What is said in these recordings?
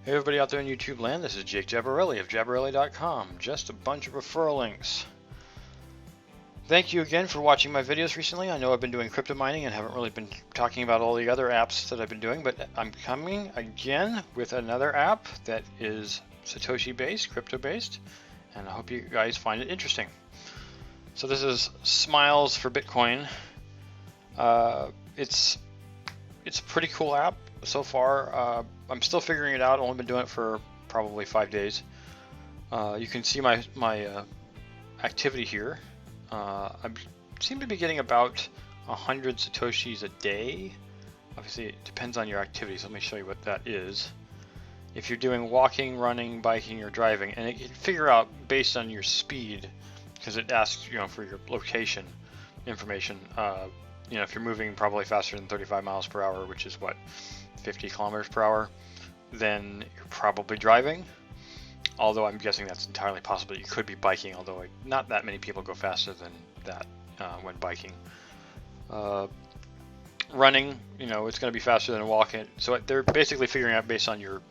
Hey everybody out there in YouTube land, this is Jake Jabarelli of Jabarelli.com. Just a bunch of referral links. Thank you again for watching my videos recently. I know I've been doing crypto mining and haven't really been talking about all the other apps that I've been doing, but I'm coming again with another app that is Satoshi based, crypto based, and I hope you guys find it interesting. So this is Smiles for Bitcoin. It's a pretty cool app so far. I'm still figuring it out. I've only been doing it for probably 5 days. You can see my activity here. I seem to be getting about 100 Satoshis a day. Obviously, it depends on your activity, so let me show you what that is. If you're doing walking, running, biking, or driving, and it can figure out based on your speed, because it asks for your location information. If you're moving probably faster than 35 miles per hour, which is what, 50 kilometers per hour, then you're probably driving. Although I'm guessing that's entirely possible. You could be biking, although not that many people go faster than that when biking. Running, it's going to be faster than walking. So they're basically figuring out based on your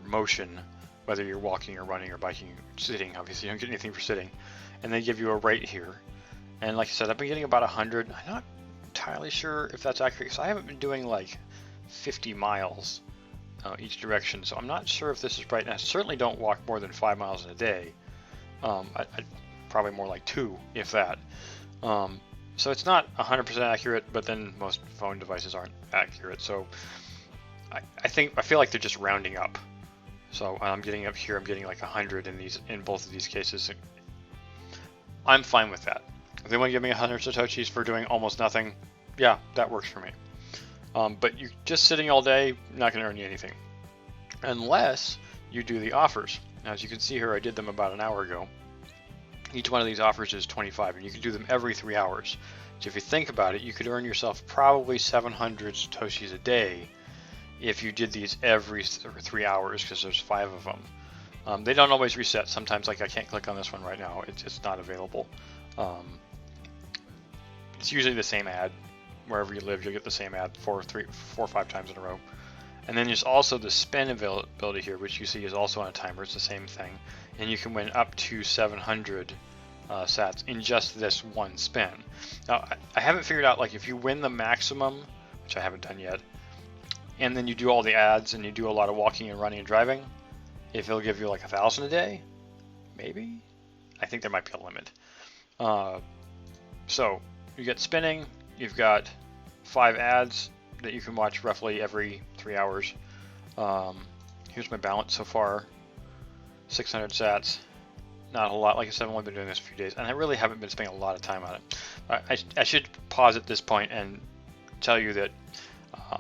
motion, whether you're walking or running or biking, sitting. Obviously, you don't get anything for sitting. And they give you a rate here. And like I said, I've been getting about 100. I'm not entirely sure if that's accurate, because I haven't been doing like 50 miles each direction, so I'm not sure if this is right. And I certainly don't walk more than 5 miles in a day. I'd probably more like 2, if that. So it's not 100% accurate, but then most phone devices aren't accurate. So I feel like they're just rounding up. So I'm getting up here, I'm getting like 100 in both of these cases. I'm fine with that. If they want to give me 100 Satoshis for doing almost nothing, yeah, that works for me. But you just sitting all day, not going to earn you anything. Unless you do the offers. Now, as you can see here, I did them about an hour ago. Each one of these offers is 25, and you can do them every 3 hours. So if you think about it, you could earn yourself probably 700 Satoshis a day if you did these every 3 hours, because there's 5 of them. They don't always reset. Sometimes, like I can't click on this one right now. It's not available. It's usually the same ad. Wherever you live, you'll get the same ad 4 or 5 times in a row. And then there's also the spin availability here, which you see is also on a timer. It's the same thing. And you can win up to 700 sats in just this one spin. Now, I haven't figured out, like, if you win the maximum, which I haven't done yet, and then you do all the ads and you do a lot of walking and running and driving, if it'll give you like 1,000 a day, maybe? I think there might be a limit. So you get spinning, you've got 5 ads that you can watch roughly every 3 hours. Here's my balance so far, 600 sats. Not a whole lot. Like I said, I've only been doing this a few days, and I really haven't been spending a lot of time on it. I should pause at this point and tell you that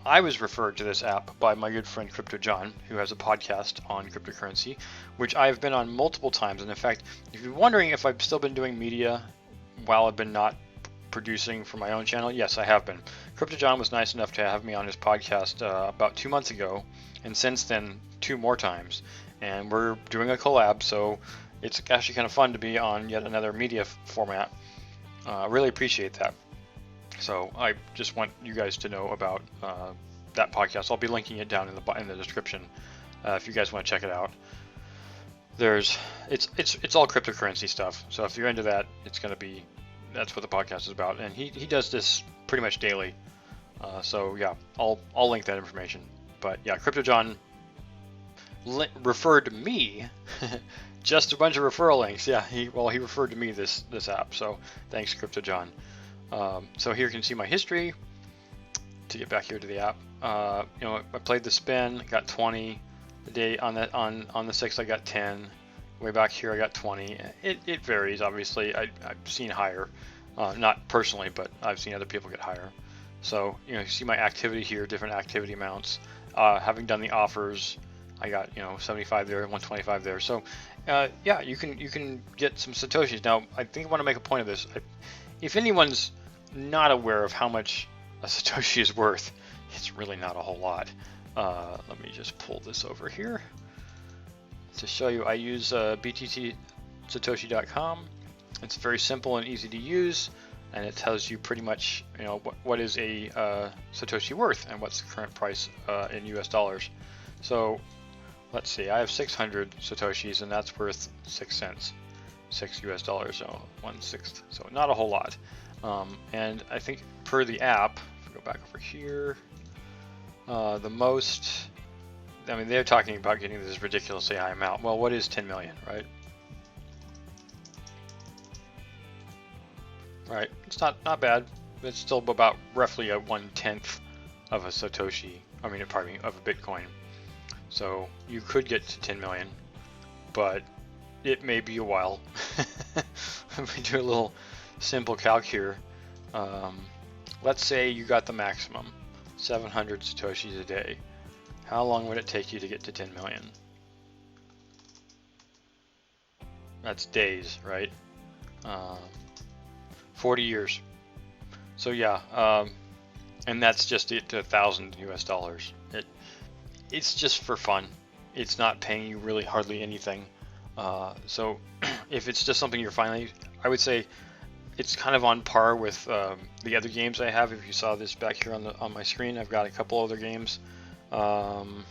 I was referred to this app by my good friend Crypto John, who has a podcast on cryptocurrency, which I've been on multiple times. And in fact, if you're wondering if I've still been doing media while I've been not producing for my own channel, yes, I have been. Crypto John was nice enough to have me on his podcast about 2 months ago, and since then 2 more times. And we're doing a collab, so it's actually kind of fun to be on yet another media format. I really appreciate that. So I just want you guys to know about that podcast. I'll be linking it down in the description if you guys want to check it out. It's all cryptocurrency stuff. So if you're into that, that's what the podcast is about. And he does this pretty much daily. So yeah, I'll link that information. But yeah, Crypto John referred to me. Just a bunch of referral links. Yeah, he referred to me this app. So thanks, Crypto John. So here you can see my history. To get back here to the app, I played the spin, got 20. The day on the 6th, I got 10. Way back here, I got 20. It varies, obviously. I've seen higher, not personally, but I've seen other people get higher. So you see my activity here, different activity amounts. Having done the offers, I got 75 there, 125 there. So yeah, you can get some Satoshis. Now I think I want to make a point of this. If anyone's not aware of how much a Satoshi is worth, it's really not a whole lot. Let me just pull this over here to show you. I use btcsatoshi.com. It's very simple and easy to use, and it tells you pretty much what is a Satoshi worth and what's the current price in US dollars. So let's see, I have 600 Satoshis, and that's worth 6 cents, $6 US, so 1/6, so not a whole lot. And I think per the app, if we go back over here, the most, I mean, they're talking about getting this ridiculously high amount. Well, what is 10 million, right? Right, it's not bad. It's still about roughly a 1/10 of a Satoshi. I mean, pardon me, of a Bitcoin. So you could get to 10 million, but it may be a while. If we do a little simple calc here, let's say you got the maximum, 700 Satoshis a day. How long would it take you to get to 10 million? That's days, right? 40 years. So yeah, and that's just it to $1,000 US. It's just for fun. It's not paying you really hardly anything. So if it's just something you're finally, I would say it's kind of on par with the other games I have. If you saw this back here on my screen, I've got a couple other games. Oops,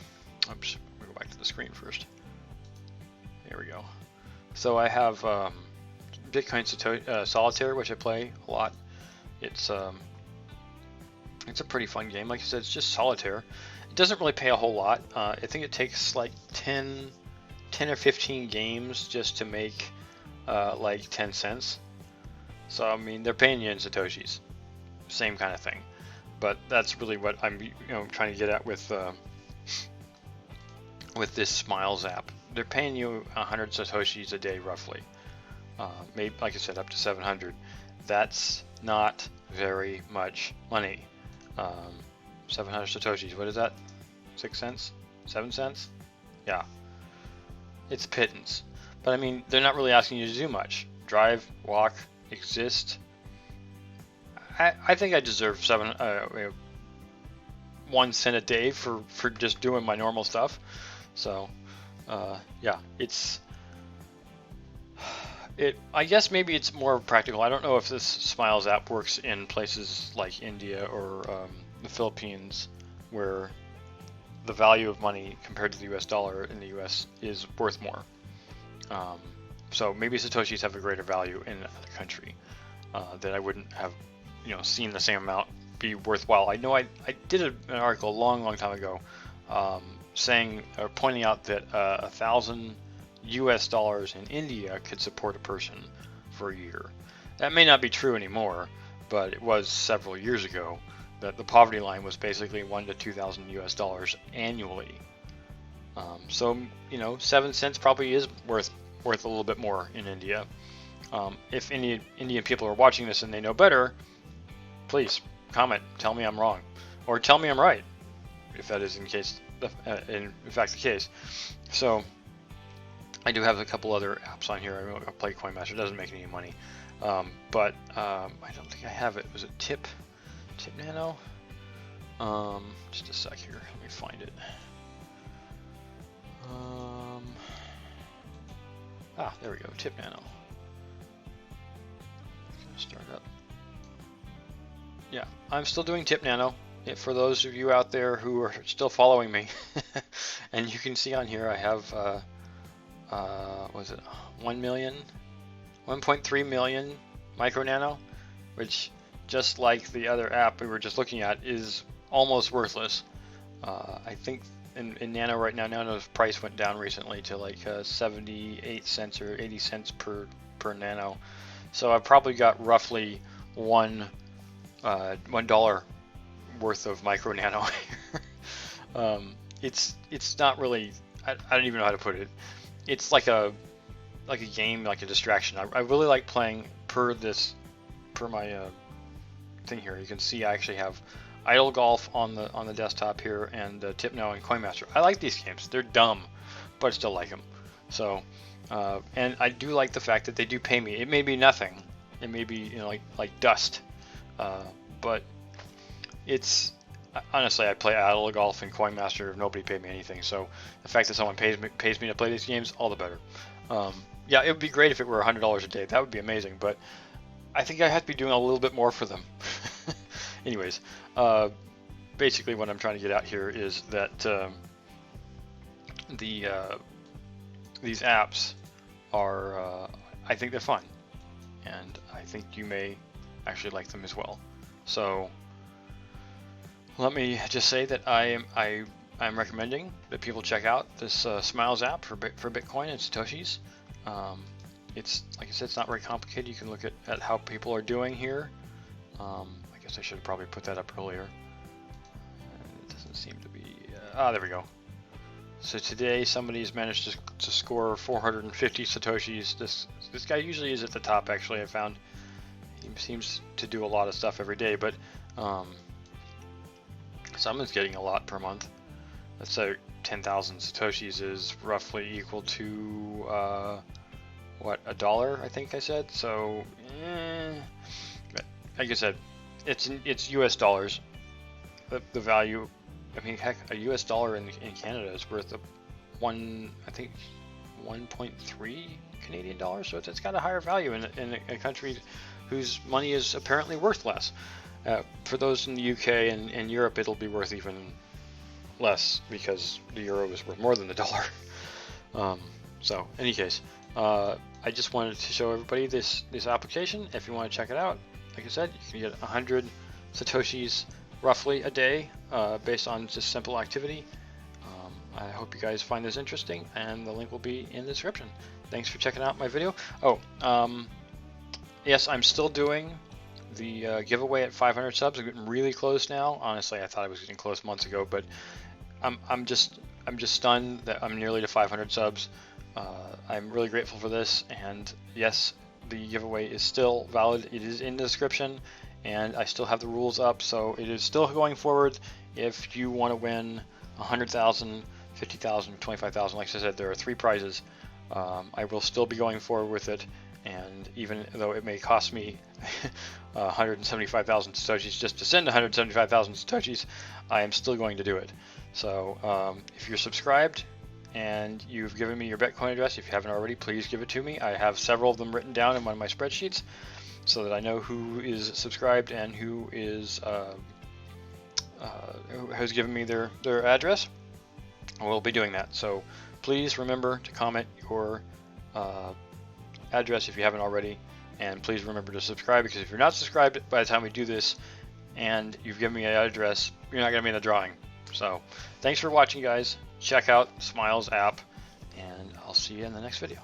let me go back to the screen first. There we go. So I have Bitcoin Solitaire, which I play a lot. It's a pretty fun game. Like I said, it's just solitaire. It doesn't really pay a whole lot. I think it takes like 10 or 15 games just to make like 10 cents. So I mean, they're paying you in Satoshis. Same kind of thing. But that's really what I'm trying to get at with this Smiles app. They're paying you 100 Satoshis a day roughly. Maybe, like I said, up to 700. That's not very much money. 700 Satoshis, what is that? 6 cents? 7 cents? Yeah. It's pittance. But I mean, they're not really asking you to do much. Drive, walk, exist. I think I deserve 1 cent a day for just doing my normal stuff. So, yeah, I guess maybe it's more practical. I don't know if this Smiles app works in places like India or the Philippines, where the value of money compared to the US dollar in the US is worth more. So maybe Satoshis have a greater value in another country that I wouldn't have, seen the same amount be worthwhile. I know I did an article a long time ago saying or pointing out that $1,000 US in India could support a person for a year. That may not be true anymore, but it was several years ago that the poverty line was basically $1,000 to $2,000 US annually. So 7 cents probably is worth a little bit more in India. If any Indian people are watching this and they know better, please comment, tell me I'm wrong, or tell me I'm right, if that is in fact the case. So I do have a couple other apps on here. I play CoinMaster. It doesn't make any money, but I don't think I have it. Was it Tip Nano? Just a sec here. Let me find it. There we go. Tip Nano. It's gonna start up. Yeah, I'm still doing Tip Nano. For those of you out there who are still following me, and you can see on here I have. Was it 1.3 million micro nano, which, just like the other app we were just looking at, is almost worthless. I think in Nano right now, Nano's price went down recently to like 78 cents or 80 cents per nano. So I've probably got roughly $1 worth of micro nano here. It's not really. I don't even know how to put it. It's like a game, like a distraction. I really like playing per my thing here. You can see I actually have Idle Golf on the desktop here, and Tip Now and CoinMaster. I like these games. They're dumb, but I still like them. So, and I do like the fact that they do pay me. It may be nothing. It may be like dust, but it's. Honestly, I play Idle Golf and CoinMaster. Nobody paid me anything, so the fact that someone pays me to play these games, all the better. Yeah, it would be great if it were $100 a day. That would be amazing, but I think I have to be doing a little bit more for them. Anyways, basically what I'm trying to get at here is that these apps are, I think they're fun, and I think you may actually like them as well. So let me just say that I'm recommending that people check out this Smiles app for Bitcoin and Satoshis. It's, like I said, it's not very complicated. You can look at how people are doing here. I guess I should have probably put that up earlier. It doesn't seem to be. There we go. So today somebody's managed to score 450 Satoshis. This guy usually is at the top, actually. I found he seems to do a lot of stuff every day, but someone's getting a lot per month. Let's say 10,000 Satoshis is roughly equal to what, $1, I think I said. So like I said, it's US dollars. The value, I mean, heck, a US dollar in Canada is worth I think 1.3 Canadian dollars. So it's got a higher value in a country whose money is apparently worth less. For those in the UK and Europe, it'll be worth even less because the euro is worth more than the dollar. So, in any case, I just wanted to show everybody this application. If you want to check it out, like I said, you can get 100 Satoshis roughly a day based on just simple activity. I hope you guys find this interesting, and the link will be in the description. Thanks for checking out my video. Yes, I'm still doing the giveaway at 500 subs. I'm getting really close now. Honestly, I thought I was getting close months ago, but I'm just stunned that I'm nearly to 500 subs. I'm really grateful for this, and yes, the giveaway is still valid. It is in the description, and I still have the rules up, so it is still going forward. If you want to win 100,000, 50,000, 25,000, like I said, there are 3 prizes. I will still be going forward with it, and even though it may cost me 175,000 Satoshis just to send 175,000 Satoshis, I am still going to do it. So if you're subscribed and you've given me your Bitcoin address, if you haven't already, please give it to me. I have several of them written down in one of my spreadsheets so that I know who is subscribed and who has given me their address. We'll be doing that. So please remember to comment your address if you haven't already, and please remember to subscribe, because if you're not subscribed by the time we do this and you've given me an address, you're not going to be in the drawing. So thanks for watching, guys. Check out Smiles app, and I'll see you in the next video.